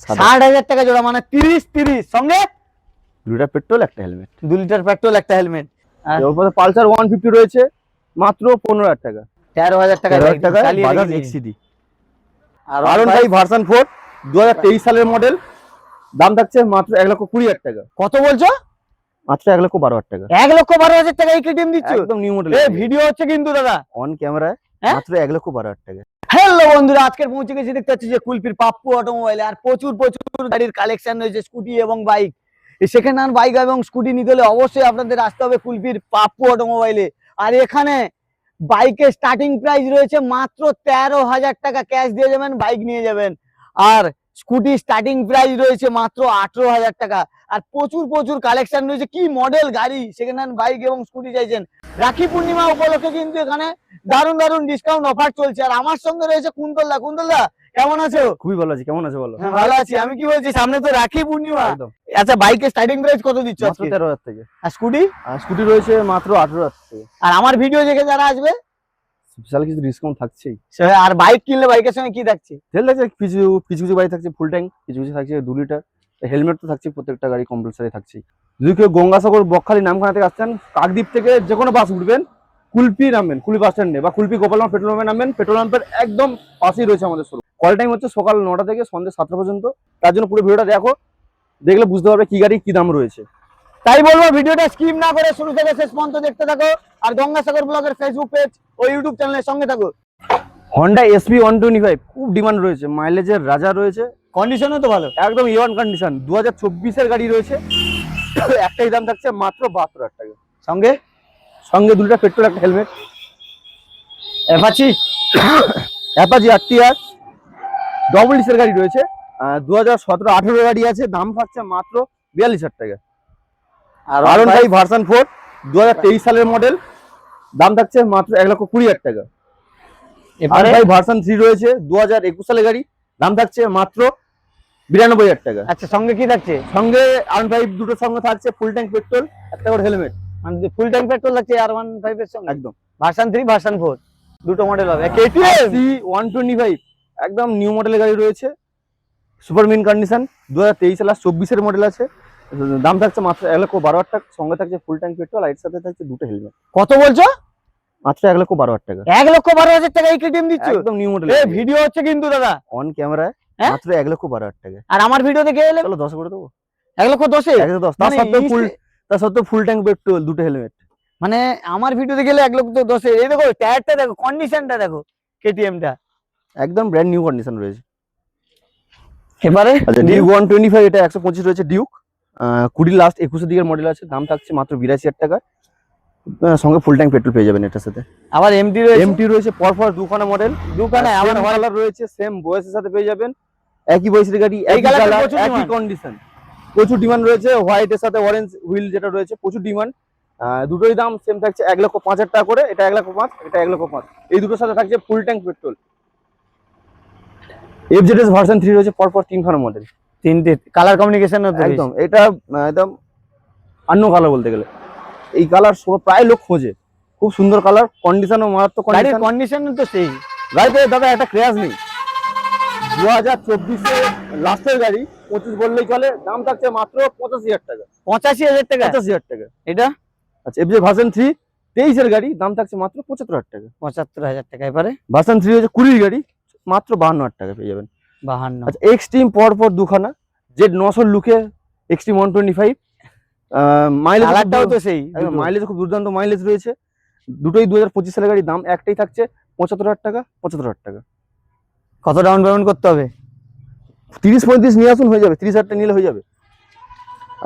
60,000 টাকা জোড়া, মানে 30 সঙ্গে 2 লিটার পেট্রোল একটা হেলমেট। 2 লিটার পেট্রোল একটা হেলমেট। এরপরে পালসার 150 রয়েছে মাত্র 15,000 টাকা। 13,000 টাকা চালিয়ে বাজাজ রেখেছি। এক্সিডি আর 5 ভার্সন 4 2023 সালের মডেল, দাম থাকছে মাত্র 1,20,000 টাকা। কত বলছো? মাত্র 1,12,000 টাকা। 1,12,000 টাকা এই কেটিএম দিচ্ছ? একদম নিউ মডেল। এই ভিডিও হচ্ছে কিন্তু দাদা অন ক্যামেরায় মাত্র 1,12,000 টাকা। হ্যালো বন্ধুরা, আজকের পৌঁছে গেছি, দেখতে পাচ্ছি যে কুলপির পাপ্পু অটোমোবাইলে। আর প্রচুর গাড়ির কালেকশন রয়েছে, স্কুটি এবং বাইক। সেকেন্ড হ্যান্ড বাইক এবং স্কুটি নিতে হলে অবশ্যই আপনাদের আসতে হবে কুলপির পাপ্পু অটোমোবাইলে। আর এখানে বাইকের স্টার্টিং প্রাইস রয়েছে মাত্র 13,000 টাকা, ক্যাশ দিয়ে যাবেন, বাইক নিয়ে যাবেন। আর স্কুটি স্টার্টিং প্রাইস রয়েছে মাত্র 18,000 টাকা। আর প্রচুর কালেকশন রয়েছে, কি মডেল গাড়ি, সেকেন্ড হ্যান্ড বাইক এবং স্কুটি চাইছেন। রাখি পূর্ণিমা উপলক্ষে কিন্তু এখানে দারুণ ডিসকাউন্ট অফার চলছে। আর আমার সঙ্গে রয়েছে কুন্তলদা। কুন্তলদা কেমন আছো? খুবই ভালো আছি, কেমন আছো বলো? হ্যাঁ ভালো আছি। আমি কি বলছি, সামনে তো রাখি পূর্ণিমা। আচ্ছা, বাইকের স্টার্টিং প্রাইস কত দিচ্ছ? মাত্র 13,000 থেকে। আর স্কুটি? স্কুটি রয়েছে মাত্র 18,000 থেকে। আর আমার ভিডিও দেখে যারা আসবে স্পেশাল কিছু ডিসকাউন্ট থাকছেই। আর বাইক কিনলে বাইকের সঙ্গে কি থাকছে? তেল থাকছে, কিছু বাইক থাকছে ফুল ট্যাঙ্ক, কিছু থাকছে 2 লিটার। হেলমেট তো থাকছে, প্রত্যেকটা গাড়ি কম্পালসারি থাকছে। যদি কেউ গঙ্গাসাগর বকখালি নামখানা থেকে আসছেন, কাকদ্বীপ থেকে যে কোনো বাস উঠবেন, কুলপি নামবেন, কুলপি বাস স্ট্যান্ডে বা কুলপি গোপালগঞ্জ পেট্রোল পাম্পে নামবেন। পেট্রোল পাম্পের একদম পাশেই রয়েছে আমাদের শোরুম। কল টাইম হচ্ছে সকাল 9টা থেকে সন্ধ্যে 7টা পর্যন্ত। তার জন্য পুরো ভিডিওটা দেখো, দেখলে বুঝতে পারবে কি গাড়ি কি দাম রয়েছে। তাই বলবো ভিডিওটা স্কিপ না করে শুরু থেকে শেষ পর্যন্ত দেখতে থাকো। আর গঙ্গাসাগর ব্লগের ফেসবুক পেজ ও ইউটিউব চ্যানেলের সঙ্গে থাকো। হন্ডা এসপি 125 খুব ডিমান্ড রয়েছে, মাইলেজের রাজা রয়েছে, কন্ডিশনও তো ভালো, একদম A1 কন্ডিশন। 2024 গাড়ি রয়েছে। একটাই দাম থাকছে মাত্র 72,000 টাকা। সঙ্গে 2 লিটার পেট্রোল একটা হেলমেট। অ্যাপাচি RTR ডবল ডিসের গাড়ি রয়েছে। 2017-18 গাড়ি আছে, দাম থাকছে মাত্র 42,000 টাকা। আর 5 ভার্সন 4 2023 সালের মডেল, দাম থাকছে মাত্র 1,20,000 টাকা। আর 5 ভার্সন 3 রয়েছে 2021 সালের গাড়ি, দাম থাকছে মাত্র 92,000 টাকা। আচ্ছা, সঙ্গে কি থাকছে? সঙ্গে R15 দুটোর সঙ্গে থাকছে ফুল ট্যাঙ্ক পেট্রোল, একটা করে হেলমেট। মানে ফুল ট্যাঙ্ক পেট্রোল থাকছে R15 এর সঙ্গে। একদম ভার্সন 3 ভার্সন 4 দুটো মডেল হবে। KTM C125 একদম নিউ মডেলের গাড়ি রয়েছে, সুপার মিন কন্ডিশন। 2023 সালের 24 এর মডেল আছে, দাম থাকছে মাত্র 1,12,000 টাকা। সঙ্গে থাকছে ফুল ট্যাঙ্ক পেট্রোল, আর এর সাথে থাকছে দুটো হেলমেট। কত বলছো? মাত্র 1,12,000 টাকা। 1,12,000 টাকা এই KTM দিচ্ছ? একদম নিউ মডেল। এই ভিডিও হচ্ছে কিন্তু দাদা অন ক্যামেরায় মাত্র 1,12,000 টাকা। আর আমার ভিডিও দেখে এলে চলো 10 করে দেবো। 1,10,000? 1,10,000 তার সত্ত্বেও ফুল ট্যাঙ্ক পেট্রোল, দুটো হেলমেট। মানে আমার ভিডিও দেখে এলে 1,10,000। এই দেখো টায়ারটা দেখো, কন্ডিশনটা দেখো KTM টা একদম ব্র্যান্ড নিউ কন্ডিশন রয়েছে। এবারে আচ্ছা, ডিউক 125 এটা 125 রয়েছে। ডিউক 20 লাস্ট 21 দিকের মডেল আছে, দাম থাকছে মাত্র 82,000 টাকা। সঙ্গে ফুল ট্যাঙ্ক পেট্রোল পেয়ে যাবেন এটার সাথে। আবার এমটি রয়েছে পরপর দুখানা মডেল, দুখানা আবার কালার রয়েছে, সেম বয়সের সাথে পেয়ে যাবেন। একই বয়সের গাড়ি, একই কালার, একই কন্ডিশন। প্রচুর ডিমান্ড রয়েছে। হোয়াইট এর সাথে অরেঞ্জ হুইল যেটা রয়েছে, প্রচুর ডিমান্ড। দুটোই দাম সেম থাকছে 1,05,000 টাকা করে। এটা 1,05,000, এটা 1,05,000। এই দুটোর সাথে থাকছে full tank petrol. FZS version 3 রয়েছে, পরপর তিনখানা মডেল, তিনটে কালার কমিউনিকেশন একদম। এটা একদম অন্য কালার বলতে গেলে, এই কালার প্রায় লোক খোঁজে। খুব সুন্দর কালার, কন্ডিশনও মারাত্মক। কন্ডিশন তো সেই গাড়িতে দাদা একটা ক্র্যাশ নেই। 2024 লাস্টের গাড়ি, 25 বললেই চলে। দাম থাকছে মাত্র 85,000 টাকা। 85,000 টাকা? 85,000 টাকা এটা। আচ্ছা, FZ ভার্সন 3 23 এর গাড়ি, দাম থাকছে মাত্র 75,000 টাকা। 75,000 টাকা। এবারে ভার্সন 3 হচ্ছে 20 গাড়ি, মাত্র 52,000 টাকা পেয়ে যাবেন। 52। আচ্ছা, এক্সট্রিম পরপর দুখানা জেড 900 লুকে, এক্সট্রিম 125। মাইলেজ তো সেই মাইলেজ খুব দুর্দান্ত মাইলেজ রয়েছে। দুটোই 2025 সালের গাড়ি, দাম একটাই থাকছে 75,000 টাকা। 75,000 টাকা। কত ডাউন পেমেন্ট করতে হবে? 30-35 নিয়ে আসুন, হয়ে যাবে। 30,000 টাকা নিলে হয়ে যাবে।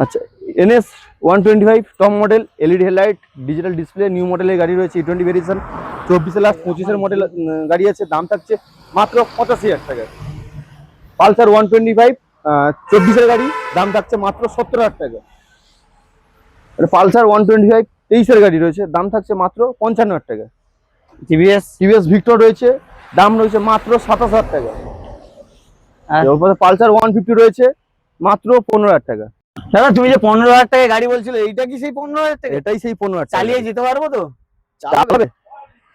আচ্ছা, NS 125 top model, LED headlight, digital display, new মডেলের গাড়ি রয়েছে। E20 ভেরিয়েশন, 24 লাস্ট 25 এর মডেল গাড়ি আছে, দাম থাকছে মাত্র 85,000 টাকা। পালসার 125 24 এর গাড়ি, দাম থাকছে মাত্র 70,000 টাকা। পালসার 125 23 এর গাড়ি রয়েছে, দাম থাকছে মাত্র 55,000 টাকা। TVS ভিক্টর রয়েছে, দাম রয়েছে মাত্র 27,000 টাকা। পালসার 150 রয়েছে মাত্র 15,000 টাকা। দাদা তুমি যে 15,000 টাকা গাড়ি বলছিলে, এইটা কি সেই 15,000 টাকা? এটাই সেই 15,000 টাকা। চালিয়ে যেতে পারবো তো?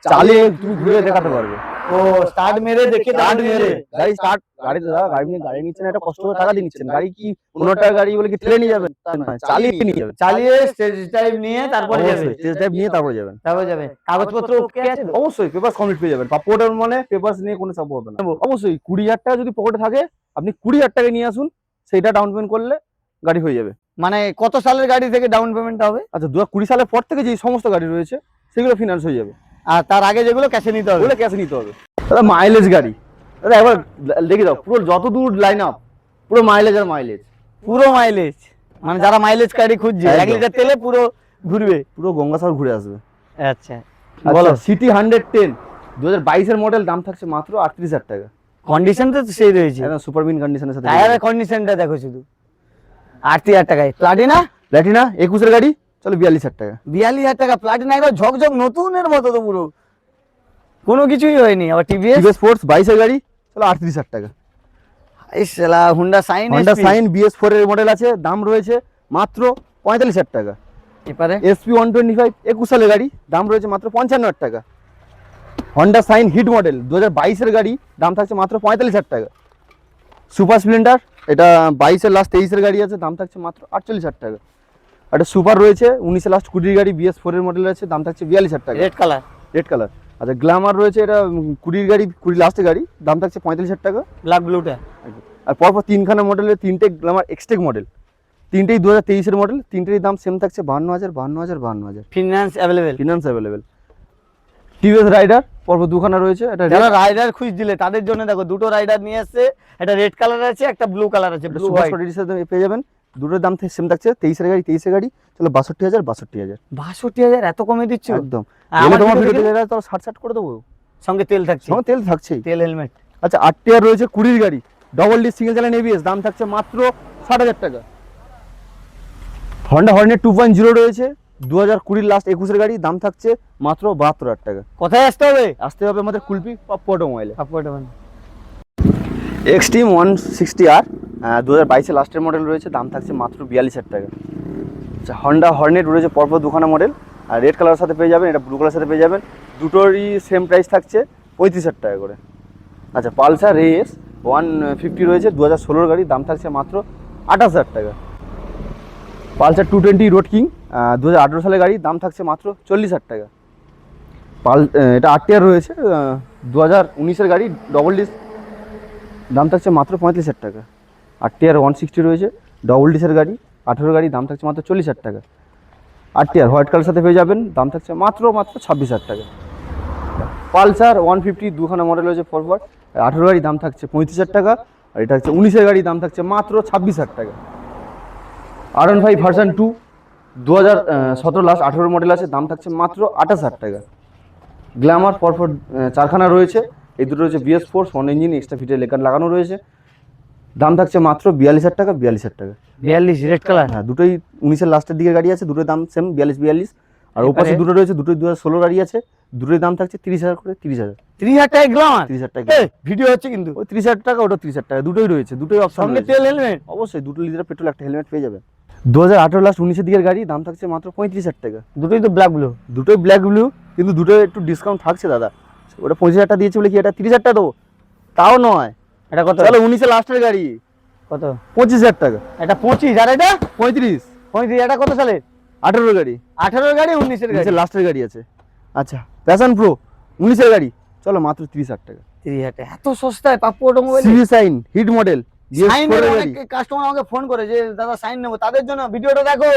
চালিয়ে তুমি ঘুরে দেখাতে পারবে। ও স্টার্ট মেরে দেখে স্টার্ট মেরে গাড়ি স্টার্ট গাড়ি নিয়ে গাড়ি নিচ্ছেন, একটা কষ্ট করে টাকা দিয়ে নিচ্ছেন। গাড়ি কি 15 টাকা গাড়ি বলে কি ঠেলে নিয়ে যাবেন? তা নয়, চালিয়ে নিয়ে যাবেন। চালিয়ে স্টেজ টাইপ নিয়ে তারপরে যাবে। অবশ্যই টেস্ট ড্রাইভ নিয়ে তারপরে যাবেন। তারপরে যাবে। কাগজপত্র ওকে আছে তো? অবশ্যই পেপারস কমপ্লিট পেয়ে যাবেন। পাসপোর্টের মানে পেপারস নিয়ে কোনো চাপ হবে না। অবশ্যই 20,000 টাকা যদি পকেটে থাকে, আপনি 20,000 টাকা নিয়ে আসুন, সেইটা ডাউন পেমেন্ট করলে গাড়ি হয়ে যাবে। মানে কত সালের গাড়ি থেকে ডাউন পেমেন্ট হবে? আচ্ছা 2020 সালের পর থেকে যে সমস্ত গাড়ি রয়েছে সেগুলো ফিনান্স হয়ে যাবে। আর তার আগে যেগুলো ক্যাশে নিতে হবে? ওগুলো ক্যাশে নিতে হবে। দাদা মাইলেজ গাড়ি, দাদা একবার দেখে দাও পুরো যত দূর লাইন আপ, পুরো মাইলেজ আর মাইলেজ। পুরো মাইলেজ, মানে যারা মাইলেজ গাড়ি খুঁজছে 1 লিটার তেলে পুরো ঘুরবে। পুরো গঙ্গাসাগর ঘুরে আসবে। আচ্ছা বলো সিটি 110 2022 এর মডেল, দাম থাকছে মাত্র 38,000 টাকা। কন্ডিশন তো সেই রয়েছে, একদম সুপার মিন কন্ডিশনের সাথে। টায়ারের কন্ডিশনটা দেখো শুধু। 38,000 টাকায় প্লাটিনা। প্ল্যাটিনা 21 এর গাড়ি, চলো 42,000 টাকা। 42,000 টাকা প্লাটিনা, একদম ঝকঝক নতুনের মতো তো পুরো, কোনো কিছুই হয়নি। আবার টিভিএস টিভিএস স্পোর্টস 22 এর গাড়ি, চলো 38,000 টাকা। এই শালা Honda sign. Honda sign BS4 এর মডেল আছে, দাম রয়েছে মাত্র 45,000 টাকা। এপারে SP 125 21 সালের গাড়ি, দাম রয়েছে মাত্র 55,000 টাকা। হন্ডা সাইন হিট মডেল 2022 এর গাড়ি, দাম থাকছে মাত্র 45,000 টাকা। সুপার স্প্লেন্ডার, এটা 22 এর লাস্ট 23 এর গাড়ি আছে, দাম থাকছে মাত্র 48,000 টাকা। একটা সুপার রয়েছে 19 এর লাস্ট 20 গাড়ি, BS4 এর মডেল আছে, দাম থাকছে 42,000 টাকা। Red colour. Red colour. আচ্ছা গ্ল্যামার রয়েছে, এটা 20 গাড়ি, 20 লাস্টের গাড়ি, দাম থাকছে 45,000 টাকা। ব্ল্যাক ব্লুটা। আর পরপর তিনখানা মডেলের তিনটে গ্ল্যামার এক্সটেক মডেল, তিনটেই 2023 এর মডেল, তিনটেরই দাম সেম থাকছে 52,000 52,000 52,000। Finance available. Finance available. TVS Raider পরপর দুখানা রয়েছে, এটা যারা রাইডার খুঁজ দিলে তাদের জন্য দেখো দুটো রাইডার নিয়ে আসছে, একটা রেড কালার আছে, একটা ব্লু কালার আছে, blue super white. Sport edition পেয়ে যাবেন। দুটোর দাম সেম থাকছে, 23 এর গাড়ি 23 এর গাড়ি, চলো 62,000 62,000। 62,000 এত কমে দিচ্ছ? একদম। আর এলে আমার তোমার ভিডিও ভিডিও দেখে তো 60 করে দেবো। সঙ্গে তেল থাকছে? সঙ্গে তেল থাকছেই। তেল হেলমেট। আচ্ছা 8 টিয়ার রয়েছে 20 গাড়ি, double D single channel ABS, দাম থাকছে মাত্র 60,000 টাকা। হন্ডা হর্নেট 2.0 রয়েছে 2020 লাস্ট 21 এর গাড়ি, দাম থাকছে মাত্র 72,000 টাকা। কোথায় আসতে হবে? আসতে হবে আমাদের কুলপি পাপ্পু অটোমোবাইলে। আপওয়ার্ড মানে এক্সট্রিম 160R 2022 এর লাস্টের মডেল রয়েছে, দাম থাকছে মাত্র 42,000 টাকা। আচ্ছা হন্ডা হর্নেট রয়েছে পরপর দুখানা মডেল, আর রেড কালারের সাথে পেয়ে যাবেন, এটা ব্লু কালারের সাথে পেয়ে যাবেন, দুটোরই সেম প্রাইস থাকছে 35,000 টাকা করে। আচ্ছা পালসার রেস 150 রয়েছে 2016 গাড়ি, দাম থাকছে মাত্র 28,000 টাকা। পালসার 220 রোড কিং 2018 সালের গাড়ি, দাম থাকছে মাত্র 40,000 টাকা। এটা 8 টিয়ার রয়েছে 2019 এর গাড়ি, ডবল ডিস, দাম থাকছে মাত্র 35,000 টাকা। 8 টিয়ার 160 রয়েছে ডবল ডিসের গাড়ি, 18 গাড়ি, দাম থাকছে মাত্র 40,000 টাকা। 8 টিয়ার হোয়াইট কালার সাথে পেয়ে যাবেন, দাম থাকছে মাত্র 26,000 টাকা। পালসার 150 দুখানা মডেল রয়েছে পরপর, 18 গাড়ি, দাম থাকছে 35,000 টাকা। আর এটা হচ্ছে 19 গাড়ি, দাম থাকছে মাত্র 26,000 টাকা। R15 ভার্সন 2 2017 লাস্ট 18 মডেল আছে, দাম থাকছে মাত্র 28,000 টাকা। গ্ল্যামার পরপর 4খানা রয়েছে, এই দুটো রয়েছে BS4 ফ্রন্ট ইঞ্জিন, এক্সট্রা ফিটের লেকার লাগানো রয়েছে, দাম থাকছে মাত্র 42,000 টাকা। 42,000 টাকা। 42 রেড কালার। হ্যাঁ দুটোই 19 এর লাস্টের দিকে গাড়ি আছে, দুটোর দাম সেম 42। আর ওপাশে দুটো রয়েছে, দুটোই 2016 গাড়ি আছে, দুটোর দাম থাকছে 30,000 করে। 30,000 টাকা গ্ল্যামার। 30,000 টাকা। ভিডিও হচ্ছে কিন্তু। ওই 30,000 টাকা, ওটা 30,000 টাকা, দুটোই রয়েছে, দুটোই অপশন সঙ্গে তেল হেলমেট। অবশ্যই 2 লিটার পেট্রোল, একটা হেলমেট পেয়ে যাবেন। 2018 লাস্ট 19 এর দিকের গাড়ি, দাম থাকছে মাত্র 35,000 টাকা। দুটোই তো ব্ল্যাক ব্লু। দুটোই ব্ল্যাক ব্লু, কিন্তু দুটোই একটু ডিসকাউন্ট থাকছে দাদা। ওটা 25,000 টাকা দিয়েছে বলে কি এটা 30,000 টাকা দেবো? তাও নয়। এটা কত? চলো 19 এর লাস্টের গাড়ি কত? 25,000 টাকা। এটা 25 আর এটা 35। 35। এটা কত সালে? 18 গাড়ি। 18 গাড়ি 19 এর গাড়ি। 19 এর লাস্টের গাড়ি আছে। আচ্ছা প্যাশন প্রো 19 এর গাড়ি, চলো মাত্র 30,000 টাকা। 30,000 টাকা এত সস্তায় Pappu automobile. CB Shine hit model Shine এর অনেক কাস্টমার আমাকে ফোন করে যে দাদা সাইন নেবো, তাদের জন্য ভিডিওটা দেখো,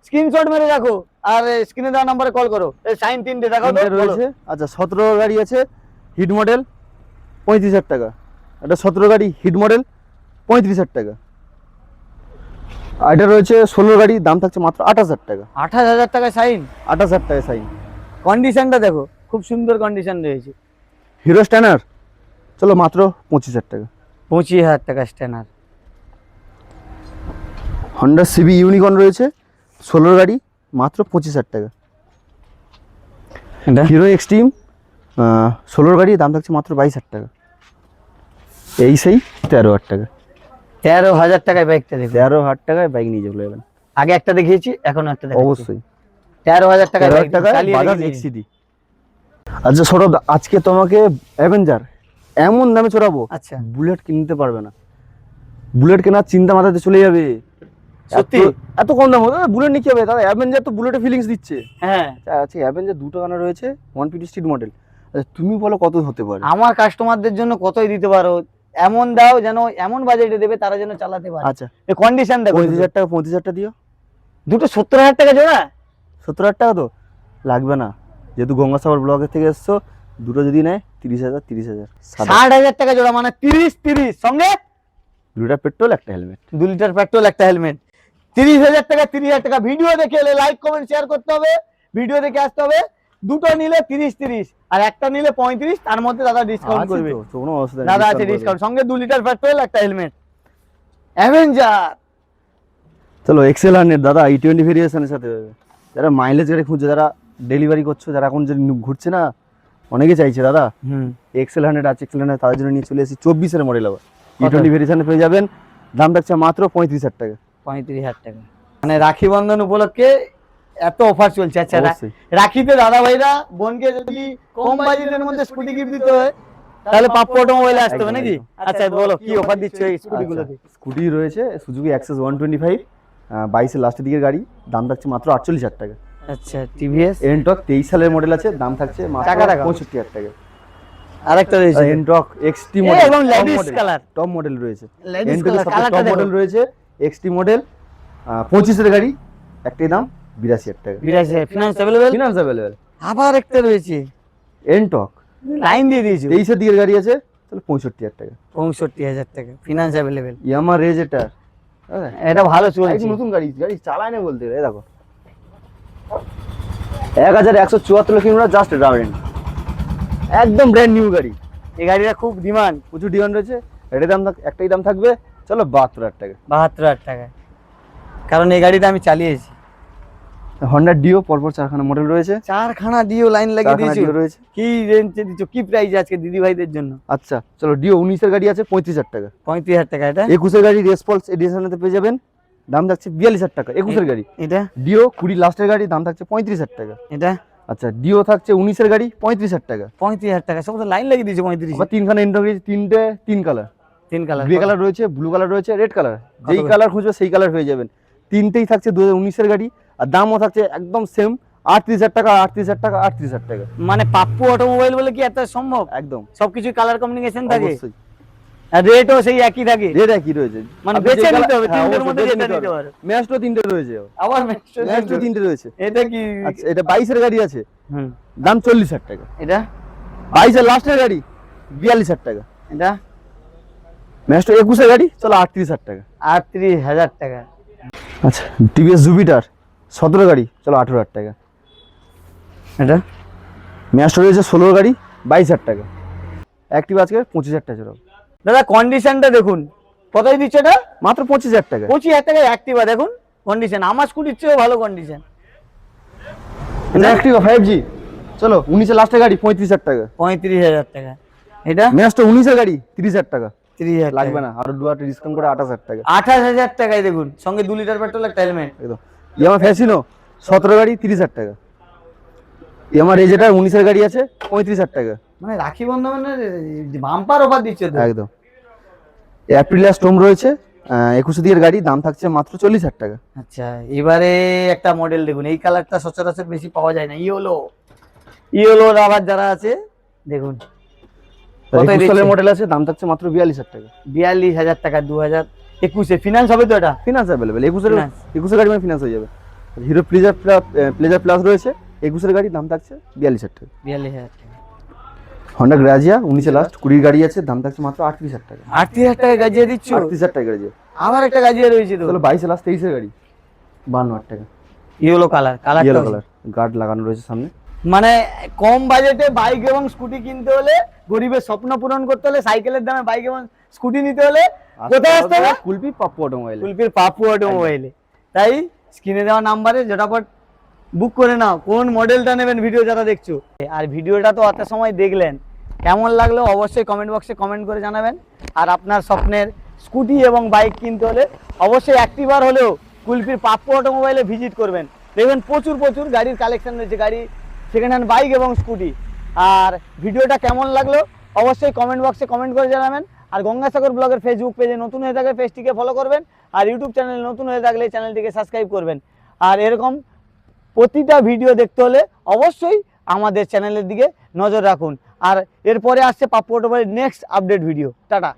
স্ক্রিনশট মেরে রাখো, আর স্ক্রিনে দেওয়া নম্বরে কল করো। এই সাইন 3টে দেখাও তো রয়েছে। আচ্ছা 17 গাড়ি আছে হিট মডেল 35,000 টাকা। এটা 17 গাড়ি হিট মডেল 35,000 টাকা। আর এটা রয়েছে 16 গাড়ি, দাম থাকছে মাত্র 28,000 টাকা। 28,000 টাকায় সাইন। 28,000 টাকা সাইন। কন্ডিশনটা দেখো, খুব সুন্দর কন্ডিশন রয়েছে। হিরো স্ট্যানার, চলো মাত্র 25,000 টাকা। 25,000 টাকা স্ট্যানার। হন্ডা সিবি ইউনিকর্ন রয়েছে 16 গাড়ি, মাত্র 25,000 টাকা। হিরো এক্সট্রিম 16 গাড়ি, দাম থাকছে মাত্র 22,000 টাকা। এই সেই 13,000 টাকা। 13,000 টাকায় বাইকটা দেখো। 13,000 টাকায় বাইক নিয়ে চলে যাবেন। আগে একটা দেখিয়েছি, এখন একটা দেখাচ্ছি। অবশ্যই 13,000 টাকায় 13,000 টাকায় চালিয়ে বাজাজ দেখিয়েছি। এক্সিডি। আচ্ছা সৌরভ, আজকে তোমাকে অ্যাভেঞ্জার এমন দামে চড়াবো, আচ্ছা বুলেট কিনতে পারবে না। বুলেট কেনার চিন্তা মাথাতে চলে যাবে। সত্যি? এত কম দাম হবে, বুলেট নিয়ে কি হবে দাদা? অ্যাভেঞ্জার তো বুলেটের ফিলিংস দিচ্ছে। হ্যাঁ, আচ্ছা অ্যাভেঞ্জার দুটো গানা রয়েছে, 150 স্ট্রিট মডেল। আচ্ছা তুমি বলো কত হতে পারে? আমার কাস্টমারদের জন্য কতই দিতে পারো, এমন দাও যেন, এমন বাজেটে দেবে তারা যেন চালাতে পারে। আচ্ছা এই কন্ডিশন দেখো, 35,000 টাকা, 35,000 টাকা দিও। দুটো 70,000 টাকা জোড়া। 70,000 টাকা তো লাগবে না, যেহেতু গঙ্গাসাগর ব্লকের থেকে এসছো। দুটো যদি নেয় 30,000, 30,000 60,000 টাকা জোড়া, মানে 30 সঙ্গে 2 লিটার পেট্রোল, একটা হেলমেট। 2 লিটার পেট্রোল, একটা হেলমেট। 30,000 টাকা, 30,000 টাকা। ভিডিও দেখে এলে লাইক কমেন্ট শেয়ার করতে হবে, ভিডিও দেখে আসতে হবে। দুটো নিলে 30 আর একটা নিলে 35, তার মধ্যে দাদা ডিসকাউন্ট আছে করবে। তো, কোনো অবস্থা নেই, দাদা আছে discount করবে। ডিসকাউন্ট, সঙ্গে 2 লিটার পেট্রোল, একটা হেলমেট। অ্যাভেঞ্জার। চলো এক্সেল 100 দাদা, i20 ভেরিয়েশনের সাথে হবে। যারা মাইলেজ গাড়ি খুঁজছে, যারা ডেলিভারি করছো, যারা এখন যে ঘুরছে না, অনেকে চাইছে দাদা এক্সেল 100 আছে। এক্সেল 100 তাদের জন্য নিয়ে চলে এসেছি। 24-এর মডেল আবার i20 ভেরিয়েশনে পেয়ে যাবেন। দাম থাকছে মাত্র 35,000 টাকা। 35,000 টাকা, মানে রাখি বন্ধন উপলক্ষে এত অফার চলছে। আচ্ছা অবশ্যই। রাখিতে দাদা ভাইরা বোনকে যদি কম বাজেটের মধ্যে স্কুটি গিফট দিতে হয়, তাহলে পাপ্পু অটোমোবাইলে আসতে হবে একদম, নাকি? একদম। আচ্ছা বলো কি অফার দিচ্ছ এই স্কুটিগুলোতে? স্কুটি রয়েছে সুজুকি অ্যাক্সেস 125, 22-এর লাস্টের দিকের গাড়ি। দাম থাকছে মাত্র 48,000 টাকা। আচ্ছা টিভিএস এনটক 23 সালের মডেল আছে, দাম থাকছে মাত্র টাকা টাকা। 65,000 টাকা। আরেকটা রয়েছে এনটক এক্সটি এই মডেল, এবং ladies color। টপ মডেল রয়েছে। Ladies এনটকের color, সবচেয়ে কালারটা টপ দেখো। মডেল রয়েছে এক্সটি মডেল, 25-এর গাড়ি, একটাই দাম 82,000 টাকা। 82 ফিনান্স अवेलेबल। Finance available. আবার একটা রয়েছে, এনটক লাইন দিয়ে দিয়েছো। 23-এর দিকের গাড়ি আছে, তাহলে 65,000 টাকা। 65,000 টাকা ফিনান্স अवेलेबल। ইয়ামা রেজ এটা এটা ভালো চলছে। একদম নতুন গাড়ি, গাড়ি চালায় না বলতে গেলে। এই দেখো 1174 কিলোমিটার জাস্ট রাউন্ড, একদম ব্র্যান্ড নিউ গাড়ি। এই গাড়িটা খুব ডিমান্ড। প্রচুর ডিমান্ড রয়েছে। এটার দাম একটাই দাম থাকবে, চলো 72,000 টাকা। 72,000 টাকা, কারণ এই গাড়িটা আমি চালিয়েছি। হন্ডা ডিও পরপর 4খানা মডেল রয়েছে। চারখানা ডিও লাইন লাগিয়ে 4খানা দিয়েছো। ডিও রয়েছে। কি রেঞ্জে দিচ্ছ, কি প্রাইস আজকে দিদি ভাইদের জন্য? আচ্ছা চলো, ডিও 19-এর গাড়ি আছে 35,000 টাকা। 35,000 টাকা। এটা 21-এর গাড়ি রেসপলস এডিশনেতে পেয়ে যাবেন, দাম থাকছে 42,000 টাকা। 21-এর গাড়ি এটা ডিও 20 লাস্টের গাড়ি, দাম থাকছে 35,000 টাকা। এটা আচ্ছা ডিও থাকছে 19-এর গাড়ি 35,000 টাকা। 35,000 টাকা, সব তো লাইন লাগিয়ে দিয়েছো 35। আবার 3খানা ইন্টার রয়েছে, তিন কালার। 3 কালার। গ্রে কালার রয়েছে, ব্লু কালার রয়েছে, রেড কালার। যেই করে? কালার খুঁজবে সেই কালার পেয়ে যাবেন। তিনটেই থাকছে 2019-এর গাড়ি, আর দামও থাকছে একদম সেম 38,000 টাকা, 38,000 টাকা, 38,000 টাকা। মানে পাপ্পু অটোমোবাইল বলে কি এত সম্ভব? একদম সবকিছু কালার কম্বিনেশন থাকে, অবশ্যই। আর রেটও সেই একই থাকে। রেড একই রয়েছে, মানে আপনি বেছে যে নিতে হবে, হ্যাঁ, তিনটের অবশ্যই মধ্যে বেছে যেটা নিতে নিতে হবে। পারো। ম্যাস্ট্রো 3টে রয়েছে, আবার ম্যাস্ট্রো 3টে রয়েছে। এটা কি? আচ্ছা এটা 22-এর গাড়ি আছে, হুম, দাম 40,000 টাকা। এটা 22-এর লাস্টের গাড়ি 42,000 টাকা। এটা ম্যাস্ট্রো 21-এর গাড়ি, চলো 38,000 টাকা। 38,000 টাকা। আচ্ছা টিভিএস জুপিটার 17 গাড়ি, চলো 18,000 টাকা। এটা ম্যাস্ট্রো রয়েছে 16 গাড়ি, 22,000 টাকা। অ্যাক্টিভ আজকে 25,000 টাকা চলো। দাদা কন্ডিশনটা দেখুন, কতই দিচ্ছে এটা? মাত্র 25,000 টাকা। 25,000 টাকায় অ্যাক্টিভা দেখুন কন্ডিশন, আমার স্কুটির চেয়েও ভালো কন্ডিশন। এটা অ্যাক্টিভা 5G, চলো 19-এর লাস্টের গাড়ি 35,000 টাকা। 35,000 টাকা। এটা ম্যাস্ট্রো 19-এর গাড়ি 30,000 টাকা। 30,000 লাগবে না, আরো 2,000 ডিসকাউন্ট করে 28,000 টাকা। 28,000 টাকায় দেখুন, সঙ্গে 2 লিটার পেট্রোল, একটা হেলমেট। একদম। ইয়ামা ফ্যাসিনো 17 গাড়ি 30,000 টাকা। ইয়ামা রেজেটা 19-এর গাড়ি আছে 35,000 টাকা। মানে রাখি বন্ধনের বাম্পার অফার দিচ্ছে তো। একদম। অ্যাপ্রিলিয়া স্টোম রয়েছে 21 দিকের গাড়ি, দাম থাকছে মাত্র 40,000 টাকা। আচ্ছা এবারে একটা মডেল দেখুন, এই কালারটা সচরাচর বেশি পাওয়া যায় না। ইয়েলো আবার যারা আছে দেখুন, কত 21 সালের দিচ্ছে? মডেল আছে, দাম থাকছে মাত্র 42,000 টাকা। 42,000 টাকা। 2021-এ ফিনান্স হবে তো এটা? Finance available. 21-এর Finance। 21-এর গাড়ি মানে ফিনান্স হয়ে যাবে। হিরো প্লেজার প্লাস রয়েছে 21-এর গাড়ি, দাম থাকছে 42,000 টাকা। 42,000 টাকা। হন্ডা গ্রাজিয়া 19-এ লাস্ট 20 গাড়ি আছে, দাম থাকছে মাত্র 38,000 টাকা। 38,000 টাকা গাজিয়ে দিচ্ছ? 38,000 টাকা গ্রাজিয়া। আবার একটা গাজিয়ে রয়েছে তো। চলো 22-এ লাস্ট 23-এর গাড়ি 52,000 টাকা। Yellow colour, yellow colour, guard লাগানো রয়েছে সামনে। মানে কম বাজেটে বাইক এবং স্কুটি কিনতে হলে, গরিবের স্বপ্ন পূরণ করতে হলে, সাইকেলের দামে বাইক এবং স্কুটি নিতে হলে কোথায় আসতে হবে? কুলপি পাপ্পু অটোমোবাইল। কুলপির পাপ্পু অটোমোবাইলে। তাই স্ক্রিনে দেওয়া নাম্বারে ঝটাপট বুক করে নাও, কোন মডেলটা নেবেন ভিডিও যারা দেখছো। আর ভিডিওটা তো অত সময় দেখলেন, কেমন লাগলো অবশ্যই কমেন্ট বক্সে কমেন্ট করে জানাবেন। আর আপনার স্বপ্নের স্কুটি এবং বাইক কিনতে হলে অবশ্যই একটিবার হলেও কুলপির পাপ্পু অটোমোবাইলে ভিজিট করবেন। দেখবেন প্রচুর গাড়ির কালেকশন রয়েছে, গাড়ি সেকেন্ড হ্যান্ড বাইক এবং স্কুটি আর ভিডিওটা কেমন লাগলো অবশ্যই কমেন্ট বক্সে কমেন্ট করে জানাবেন। আর গঙ্গাসাগর ব্লগের ফেসবুক পেজে নতুন হয়ে থাকলে পেজটিকে ফলো করবেন, আর ইউটিউব চ্যানেলে নতুন হয়ে থাকলে চ্যানেলটিকে সাবস্ক্রাইব করবেন। আর এরকম প্রতিটা ভিডিও দেখতে হলে অবশ্যই আমাদের চ্যানেলের দিকে নজর রাখুন। আর এরপরে আসছে পাপ্পু অটোমোবাইলের নেক্সট আপডেট ভিডিও। টাটা।